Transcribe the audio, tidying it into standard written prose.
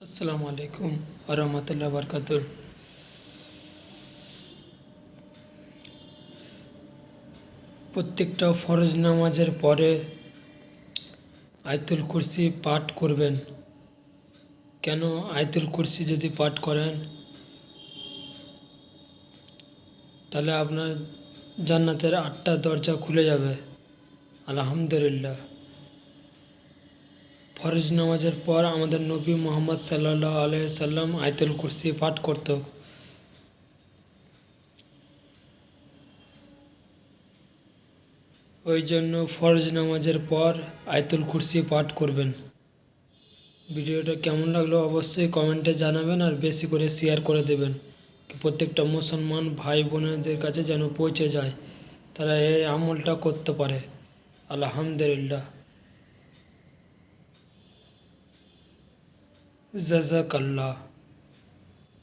আসসালামু আলাইকুম আরহামতুল্লাহ বারকাতুহ। প্রত্যেকটা ফরজ নামাজের পরে আয়াতুল কুরসি পাঠ করবেন। কেন? আয়াতুল কুরসি যদি পাঠ করেন তাহলে আপনার জান্নাতের 8টা দরজা খুলে যাবে। আলহামদুলিল্লাহ। ফরজ নামাজের পর আমাদের নবী মুহাম্মদ সাল্লাল্লাহু আলাইহি সাল্লাম আয়াতুল কুরসি পাঠ করত। ওই জন্য ফরজ নামাজের পর আয়াতুল কুরসি পাঠ করবেন। ভিডিওটা কেমন লাগলো অবশ্যই কমেন্টে জানাবেন, আর বেশি করে শেয়ার করে দেবেন, প্রত্যেকটা মুসলমান ভাই বোনেদের কাছে যেন পৌঁছে যায়, তারা এই আমলটা করতে পারে। আলহামদুলিল্লাহ। জাযাকাল্লাহ।